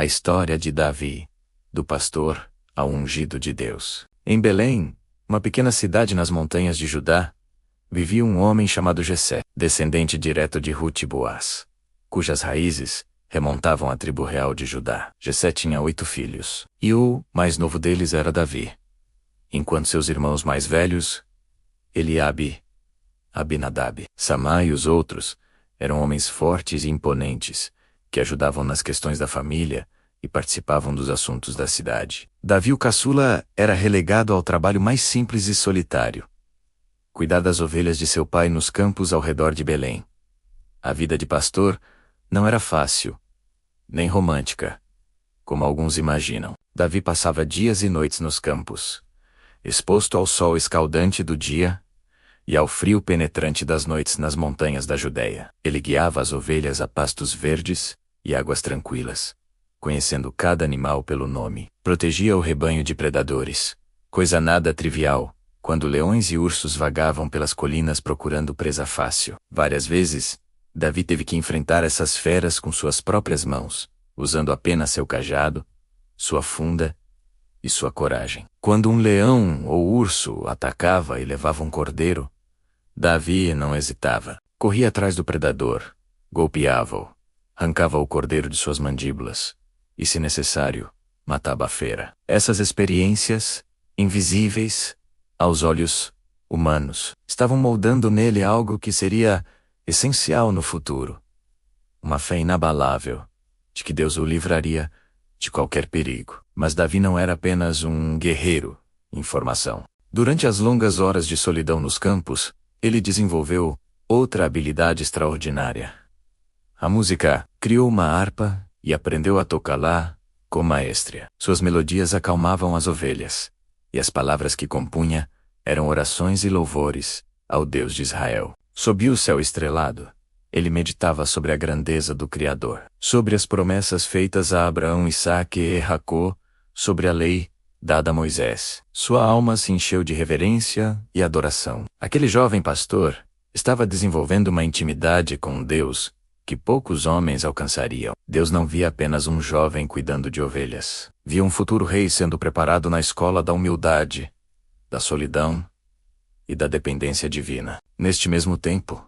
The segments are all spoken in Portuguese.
A história de Davi, do pastor ao ungido de Deus. Em Belém, uma pequena cidade nas montanhas de Judá, vivia um homem chamado Jessé, descendente direto de Rute e Boaz, cujas raízes remontavam à tribo real de Judá. Jessé tinha 8 filhos, e o mais novo deles era Davi, enquanto seus irmãos mais velhos, Eliabe, Abinadab, Samá e os outros, eram homens fortes e imponentes, que ajudavam nas questões da família e participavam dos assuntos da cidade. Davi, o caçula, era relegado ao trabalho mais simples e solitário: cuidar das ovelhas de seu pai nos campos ao redor de Belém. A vida de pastor não era fácil, nem romântica, como alguns imaginam. Davi passava dias e noites nos campos, exposto ao sol escaldante do dia e ao frio penetrante das noites nas montanhas da Judéia. Ele guiava as ovelhas a pastos verdes e águas tranquilas, conhecendo cada animal pelo nome. Protegia o rebanho de predadores, coisa nada trivial, quando leões e ursos vagavam pelas colinas procurando presa fácil. Várias vezes, Davi teve que enfrentar essas feras com suas próprias mãos, usando apenas seu cajado, sua funda e sua coragem. Quando um leão ou urso atacava e levava um cordeiro, Davi não hesitava. Corria atrás do predador, golpeava-o, arrancava o cordeiro de suas mandíbulas e, se necessário, matava a fera. Essas experiências, invisíveis aos olhos humanos, estavam moldando nele algo que seria essencial no futuro: uma fé inabalável de que Deus o livraria de qualquer perigo. Mas Davi não era apenas um guerreiro em formação. Durante as longas horas de solidão nos campos, ele desenvolveu outra habilidade extraordinária: a música. Criou uma harpa e aprendeu a tocá-la com maestria. Suas melodias acalmavam as ovelhas, e as palavras que compunha eram orações e louvores ao Deus de Israel. Sob o céu estrelado, ele meditava sobre a grandeza do Criador, sobre as promessas feitas a Abraão, Isaque e Jacó, sobre a lei dada a Moisés. Sua alma se encheu de reverência e adoração. Aquele jovem pastor estava desenvolvendo uma intimidade com Deus que poucos homens alcançariam. Deus não via apenas um jovem cuidando de ovelhas. Via um futuro rei sendo preparado na escola da humildade, da solidão e da dependência divina. Neste mesmo tempo,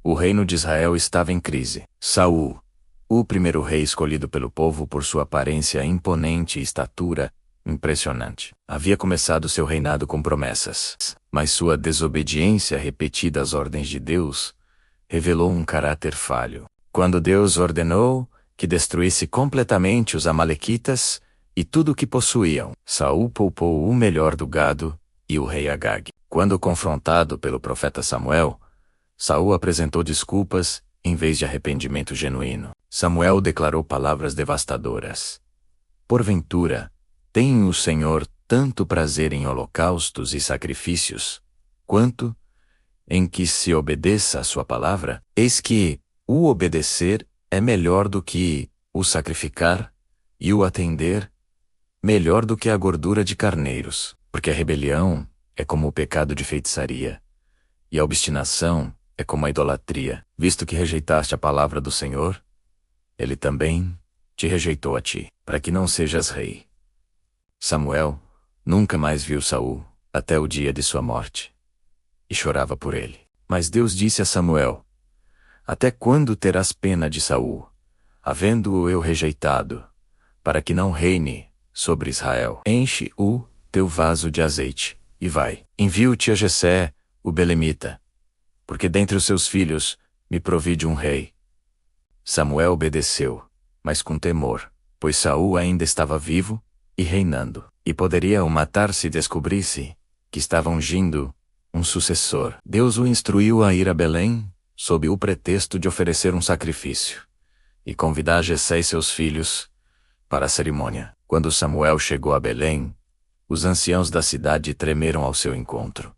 o reino de Israel estava em crise. Saul, o primeiro rei escolhido pelo povo por sua aparência imponente e estatura impressionante, havia começado seu reinado com promessas, mas sua desobediência repetida às ordens de Deus revelou um caráter falho. Quando Deus ordenou que destruísse completamente os amalequitas e tudo o que possuíam, Saul poupou o melhor do gado e o rei Agag. Quando confrontado pelo profeta Samuel, Saul apresentou desculpas em vez de arrependimento genuíno. Samuel declarou palavras devastadoras: porventura, tem o Senhor tanto prazer em holocaustos e sacrifícios, quanto em que se obedeça a sua palavra? Eis que o obedecer é melhor do que o sacrificar, e o atender melhor do que a gordura de carneiros. Porque a rebelião é como o pecado de feitiçaria, e a obstinação é como a idolatria. Visto que rejeitaste a palavra do Senhor, Ele também te rejeitou a ti, para que não sejas rei. Samuel nunca mais viu Saul até o dia de sua morte, e chorava por ele. Mas Deus disse a Samuel: até quando terás pena de Saul, havendo-o eu rejeitado, para que não reine sobre Israel? Enche o teu vaso de azeite, e vai. Envio-te a Jessé, o belemita, porque dentre os seus filhos me provi de um rei. Samuel obedeceu, mas com temor, pois Saul ainda estava vivo e reinando, e poderia o matar se descobrisse que estava ungindo um sucessor. Deus o instruiu a ir a Belém, sob o pretexto de oferecer um sacrifício, e convidar Jessé e seus filhos para a cerimônia. Quando Samuel chegou a Belém, os anciãos da cidade tremeram ao seu encontro,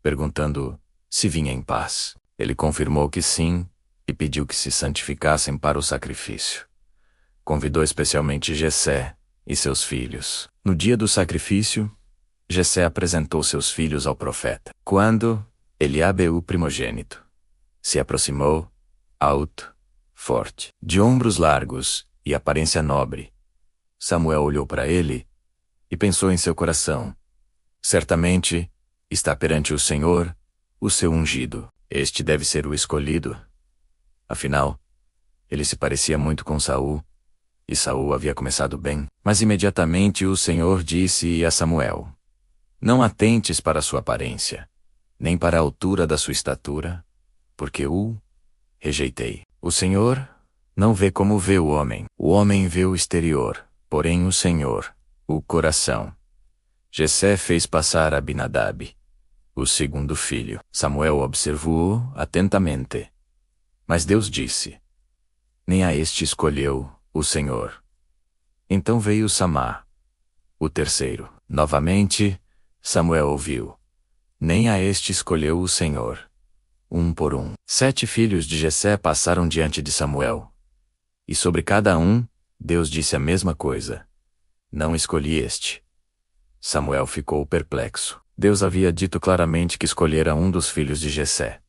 perguntando se vinha em paz. Ele confirmou que sim e pediu que se santificassem para o sacrifício. Convidou especialmente Jessé e seus filhos. No dia do sacrifício, Jessé apresentou seus filhos ao profeta. Quando Eliabe, o primogênito, se aproximou, alto, forte, de ombros largos e aparência nobre, Samuel olhou para ele e pensou em seu coração: certamente está perante o Senhor, o seu ungido. Este deve ser o escolhido. Afinal, ele se parecia muito com Saul, e Saul havia começado bem. Mas imediatamente o Senhor disse a Samuel: não atentes para sua aparência, nem para a altura da sua estatura, porque o rejeitei. O Senhor não vê como vê o homem vê o exterior, porém o Senhor, o coração. Jessé fez passar Abinadab, o segundo filho. Samuel observou-o atentamente. Mas Deus disse: nem a este escolheu o Senhor. Então veio Samá, o terceiro. Novamente, Samuel ouviu: nem a este escolheu o Senhor. Um por um. 7 filhos de Jessé passaram diante de Samuel. E sobre cada um, Deus disse a mesma coisa: não escolhi este. Samuel ficou perplexo. Deus havia dito claramente que escolhera um dos filhos de Jessé.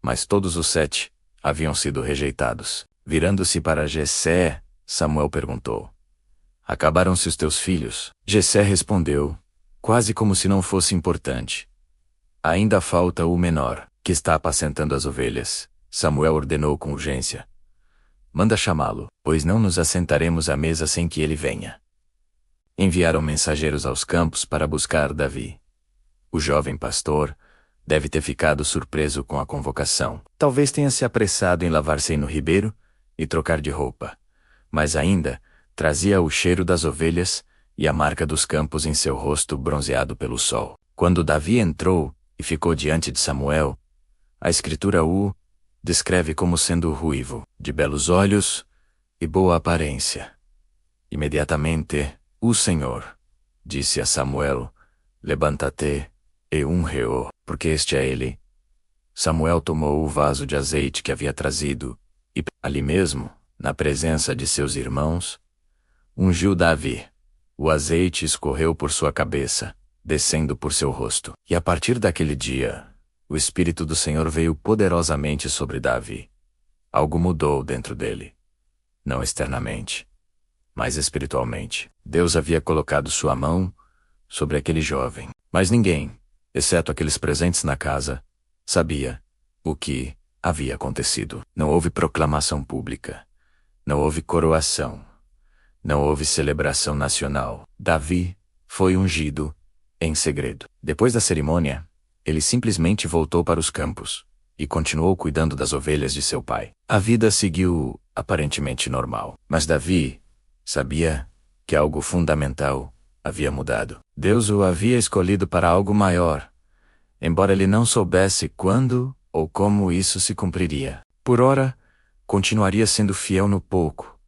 Mas todos os 7 haviam sido rejeitados. Virando-se para Jessé, Samuel perguntou: acabaram-se os teus filhos? Jessé respondeu, quase como se não fosse importante: ainda falta o menor, que está apacentando as ovelhas. Samuel ordenou com urgência: manda chamá-lo, pois não nos assentaremos à mesa sem que ele venha. Enviaram mensageiros aos campos para buscar Davi. O jovem pastor deve ter ficado surpreso com a convocação. Talvez tenha se apressado em lavar-se no ribeiro e trocar de roupa, mas ainda trazia o cheiro das ovelhas e a marca dos campos em seu rosto bronzeado pelo sol. Quando Davi entrou e ficou diante de Samuel, a Escritura o descreve como sendo ruivo, de belos olhos e boa aparência. Imediatamente, o Senhor disse a Samuel: levanta-te e unge-o, porque este é ele. Samuel tomou o vaso de azeite que havia trazido e, ali mesmo, na presença de seus irmãos, ungiu Davi. O azeite escorreu por sua cabeça, descendo por seu rosto. E a partir daquele dia, o Espírito do Senhor veio poderosamente sobre Davi. Algo mudou dentro dele. Não externamente, mas espiritualmente. Deus havia colocado sua mão sobre aquele jovem. Mas ninguém, exceto aqueles presentes na casa, sabia o que havia acontecido. Não houve proclamação pública. Não houve coroação. Não houve celebração nacional. Davi foi ungido em segredo. Depois da cerimônia, ele simplesmente voltou para os campos e continuou cuidando das ovelhas de seu pai. A vida seguiu aparentemente normal. Mas Davi sabia que algo fundamental havia mudado. Deus o havia escolhido para algo maior, embora ele não soubesse quando ou como isso se cumpriria. Por ora, continuaria sendo fiel no pouco,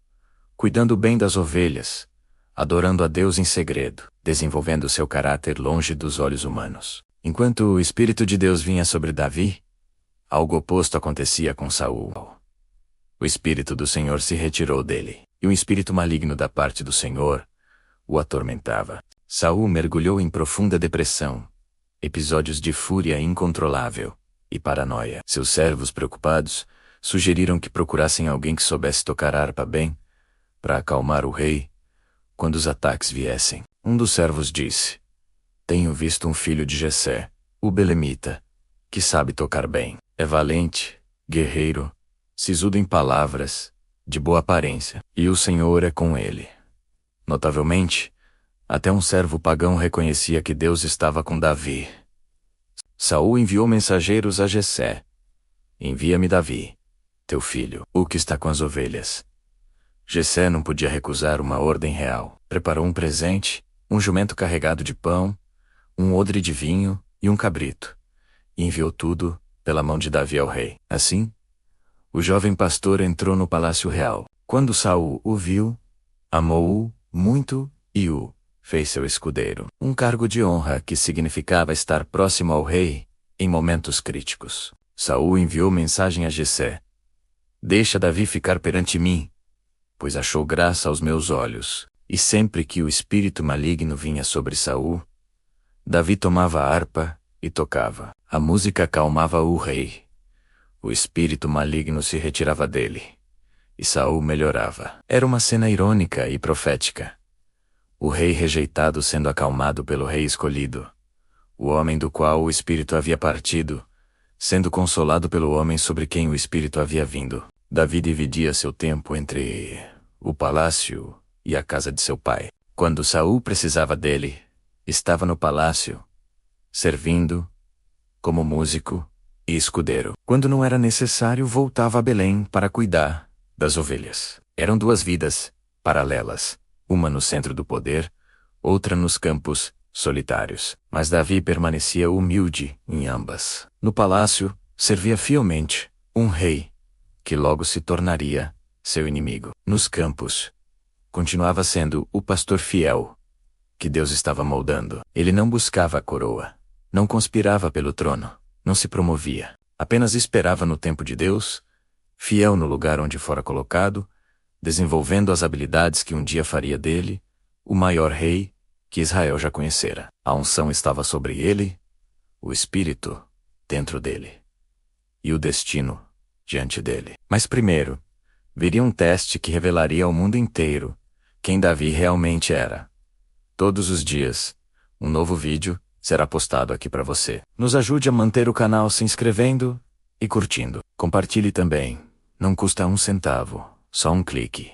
cuidando bem das ovelhas, adorando a Deus em segredo, desenvolvendo seu caráter longe dos olhos humanos. Enquanto o Espírito de Deus vinha sobre Davi, algo oposto acontecia com Saul. O Espírito do Senhor se retirou dele, e um espírito maligno da parte do Senhor o atormentava. Saul mergulhou em profunda depressão, episódios de fúria incontrolável e paranoia. Seus servos, preocupados, sugeriram que procurassem alguém que soubesse tocar harpa bem, para acalmar o rei quando os ataques viessem. Um dos servos disse: tenho visto um filho de Jessé, o belemita, que sabe tocar bem. É valente, guerreiro, sisudo em palavras, de boa aparência, e o Senhor é com ele. Notavelmente, até um servo pagão reconhecia que Deus estava com Davi. Saul enviou mensageiros a Jessé: envia-me Davi, teu filho, o que está com as ovelhas. Jessé não podia recusar uma ordem real. Preparou um presente, um jumento carregado de pão, um odre de vinho e um cabrito, e enviou tudo pela mão de Davi ao rei. Assim, o jovem pastor entrou no palácio real. Quando Saul o viu, amou-o muito e o fez seu escudeiro. Um cargo de honra que significava estar próximo ao rei em momentos críticos. Saul enviou mensagem a Jessé: deixa Davi ficar perante mim, pois achou graça aos meus olhos. E sempre que o espírito maligno vinha sobre Saul, Davi tomava a harpa e tocava. A música acalmava o rei. O espírito maligno se retirava dele, e Saul melhorava. Era uma cena irônica e profética. O rei rejeitado sendo acalmado pelo rei escolhido. O homem do qual o Espírito havia partido, sendo consolado pelo homem sobre quem o Espírito havia vindo. Davi dividia seu tempo entre o palácio e a casa de seu pai. Quando Saul precisava dele, estava no palácio, servindo, como músico e escudeiro. Quando não era necessário, voltava a Belém para cuidar das ovelhas. Eram duas vidas paralelas, uma no centro do poder, outra nos campos solitários. Mas Davi permanecia humilde em ambas. No palácio, servia fielmente um rei, que logo se tornaria seu inimigo. Nos campos, continuava sendo o pastor fiel, que Deus estava moldando. Ele não buscava a coroa, não conspirava pelo trono, não se promovia. Apenas esperava no tempo de Deus, fiel no lugar onde fora colocado, desenvolvendo as habilidades que um dia faria dele o maior rei que Israel já conhecera. A unção estava sobre ele, o Espírito dentro dele, e o destino diante dele. Mas primeiro, viria um teste que revelaria ao mundo inteiro quem Davi realmente era. Todos os dias, um novo vídeo será postado aqui para você. Nos ajude a manter o canal se inscrevendo e curtindo. Compartilhe também. Não custa um centavo, só um clique.